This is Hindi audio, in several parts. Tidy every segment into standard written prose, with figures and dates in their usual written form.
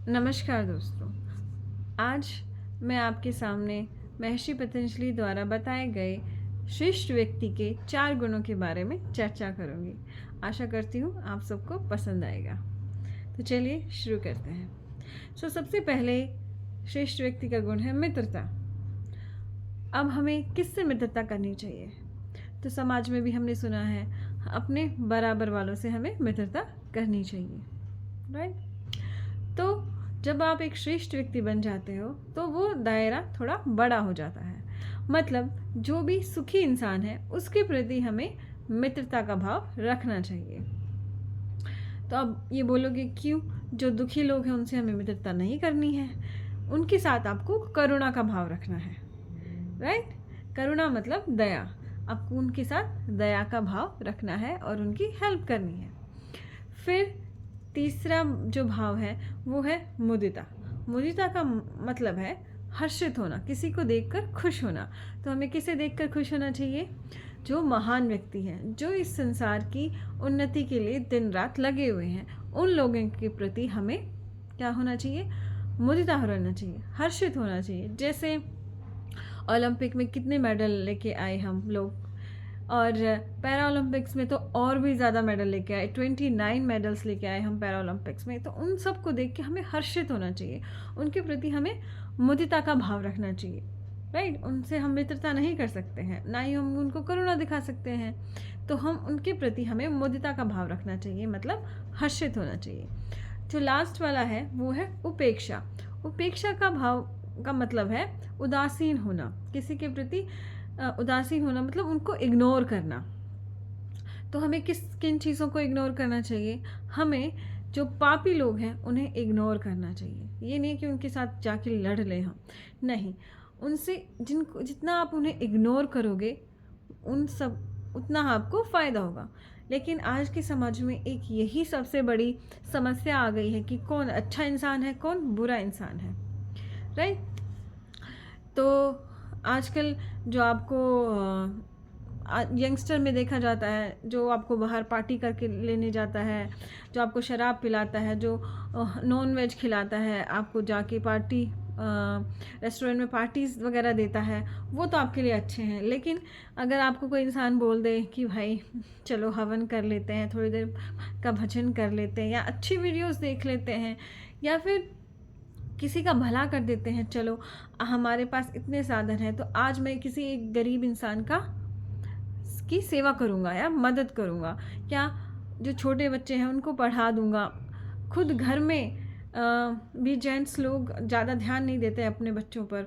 नमस्कार दोस्तों। आज मैं आपके सामने महर्षि पतंजलि द्वारा बताए गए श्रेष्ठ व्यक्ति के 4 गुणों के बारे में चर्चा करूंगी। आशा करती हूँ आप सबको पसंद आएगा। तो चलिए शुरू करते हैं। सबसे पहले श्रेष्ठ व्यक्ति का गुण है मित्रता। अब हमें किससे मित्रता करनी चाहिए? तो समाज में भी हमने सुना है अपने बराबर वालों से हमें मित्रता करनी चाहिए, राइट? तो जब आप एक श्रेष्ठ व्यक्ति बन जाते हो तो वो दायरा थोड़ा बड़ा हो जाता है। मतलब जो भी सुखी इंसान है उसके प्रति हमें मित्रता का भाव रखना चाहिए। तो अब ये बोलोगे क्यों? जो दुखी लोग हैं उनसे हमें मित्रता नहीं करनी है, उनके साथ आपको करुणा का भाव रखना है, राइट? करुणा मतलब दया। आपको उनके साथ दया का भाव रखना है और उनकी हेल्प करनी है। फिर तीसरा जो भाव है वो है मुदिता। मुदिता का मतलब है हर्षित होना, किसी को देखकर खुश होना। तो हमें किसे देखकर खुश होना चाहिए? जो महान व्यक्ति हैं, जो इस संसार की उन्नति के लिए दिन रात लगे हुए हैं, उन लोगों के प्रति हमें क्या होना चाहिए? मुदिता होना चाहिए, हर्षित होना चाहिए। जैसे ओलंपिक में कितने मेडल लेके आए हम लोग, और पैरा ओलंपिक्स में तो और भी ज़्यादा मेडल लेके आए, 29 मेडल्स लेके आए हम पैरा ओलंपिक्स में। तो उन सब को देख के हमें हर्षित होना चाहिए, उनके प्रति हमें मुदिता का भाव रखना चाहिए, राइट? उनसे हम मित्रता नहीं कर सकते हैं, ना ही हम उनको करुणा दिखा सकते हैं। तो हम उनके प्रति हमें मुदिता का भाव रखना चाहिए, मतलब हर्षित होना चाहिए। जो लास्ट वाला है वो है उपेक्षा। उपेक्षा का भाव का मतलब है उदासीन होना, किसी के प्रति उदासीन होना मतलब उनको इग्नोर करना। तो हमें किन चीज़ों को इग्नोर करना चाहिए? हमें जो पापी लोग हैं उन्हें इग्नोर करना चाहिए। ये नहीं कि उनके साथ जाके लड़ लें हम, नहीं। उनसे जितना आप उन्हें इग्नोर करोगे उतना आपको फ़ायदा होगा। लेकिन आज के समाज में एक यही सबसे बड़ी समस्या आ गई है कि कौन अच्छा इंसान है, कौन बुरा इंसान है, राइट? तो आजकल जो आपको यंगस्टर में देखा जाता है, जो आपको बाहर पार्टी करके लेने जाता है, जो आपको शराब पिलाता है, जो नॉन वेज खिलाता है, आपको जाके पार्टी रेस्टोरेंट में पार्टीज़ वगैरह देता है, वो तो आपके लिए अच्छे हैं। लेकिन अगर आपको कोई इंसान बोल दे कि भाई चलो हवन कर लेते हैं, थोड़ी देर का भजन कर लेते हैं, या अच्छी वीडियोस देख लेते हैं, या फिर किसी का भला कर देते हैं, चलो हमारे पास इतने साधन हैं तो आज मैं किसी एक गरीब इंसान की सेवा करूँगा या मदद करूँगा, या जो छोटे बच्चे हैं उनको पढ़ा दूँगा। खुद घर में भी जेंट्स लोग ज़्यादा ध्यान नहीं देते अपने बच्चों पर,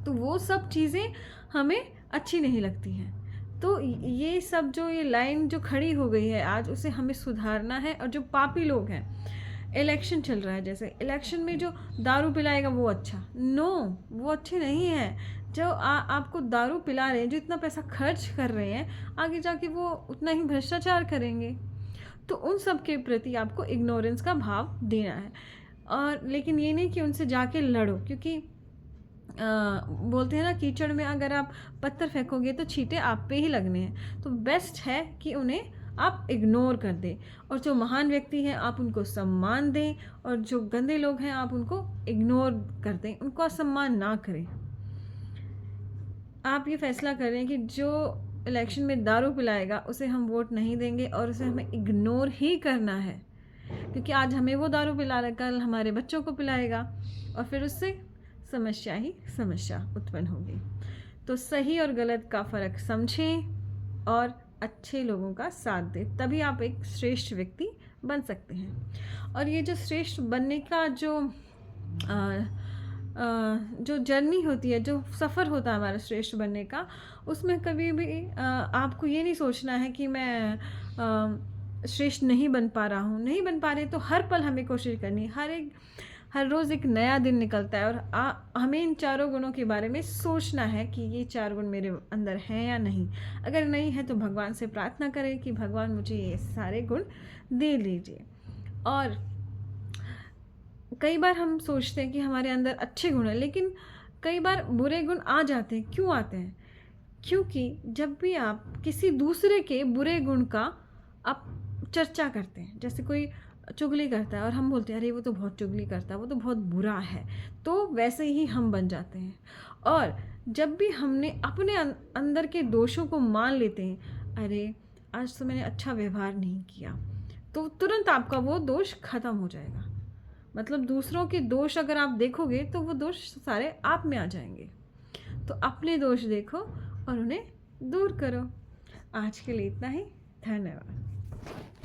तो वो सब चीज़ें हमें अच्छी नहीं लगती हैं। तो ये सब जो ये लाइन जो खड़ी हो गई है आज, उसे हमें सुधारना है। और जो पापी लोग हैं, इलेक्शन चल रहा है, जैसे इलेक्शन में जो दारू पिलाएगा वो अच्छा, नो, वो अच्छे नहीं है। जो आपको दारू पिला रहे हैं, जो इतना पैसा खर्च कर रहे हैं, आगे जाके वो उतना ही भ्रष्टाचार करेंगे। तो उन सब के प्रति आपको इग्नोरेंस का भाव देना है। और लेकिन ये नहीं कि उनसे जाके लड़ो, क्योंकि बोलते हैं ना, कीचड़ में अगर आप पत्थर फेंकोगे तो छींटे आप पे ही लगने हैं। तो बेस्ट है कि उन्हें आप इग्नोर कर दें, और जो महान व्यक्ति हैं आप उनको सम्मान दें, और जो गंदे लोग हैं आप उनको इग्नोर कर दें, उनको असम्मान ना करें। आप ये फैसला करें कि जो इलेक्शन में दारू पिलाएगा उसे हम वोट नहीं देंगे, और उसे हमें इग्नोर ही करना है, क्योंकि आज हमें वो दारू पिला रहा है, कल हमारे बच्चों को पिलाएगा, और फिर उससे समस्या ही समस्या उत्पन्न होगी। तो सही और गलत का फ़र्क समझें और अच्छे लोगों का साथ दें, तभी आप एक श्रेष्ठ व्यक्ति बन सकते हैं। और ये जो श्रेष्ठ बनने का जो जर्नी होती है, जो सफ़र होता है हमारा श्रेष्ठ बनने का, उसमें कभी भी आपको ये नहीं सोचना है कि मैं श्रेष्ठ नहीं बन पा रहा हूँ, नहीं बन पा रहे। तो हर पल हमें कोशिश करनी है, हर रोज़ एक नया दिन निकलता है, और हमें इन 4 गुणों के बारे में सोचना है कि ये 4 गुण मेरे अंदर हैं या नहीं। अगर नहीं है तो भगवान से प्रार्थना करें कि भगवान मुझे ये सारे गुण दे लीजिए। और कई बार हम सोचते हैं कि हमारे अंदर अच्छे गुण हैं, लेकिन कई बार बुरे गुण आ जाते हैं। क्यों आते हैं? क्योंकि जब भी आप किसी दूसरे के बुरे गुण का आप चर्चा करते हैं, जैसे कोई चुगली करता है और हम बोलते हैं अरे वो तो बहुत चुगली करता है, वो तो बहुत बुरा है, तो वैसे ही हम बन जाते हैं। और जब भी हमने अपने अंदर के दोषों को मान लेते हैं, अरे आज तो मैंने अच्छा व्यवहार नहीं किया, तो तुरंत आपका वो दोष खत्म हो जाएगा। मतलब दूसरों के दोष अगर आप देखोगे तो वो दोष सारे आप में आ जाएंगे। तो अपने दोष देखो और उन्हें दूर करो। आज के लिए इतना ही। धन्यवाद।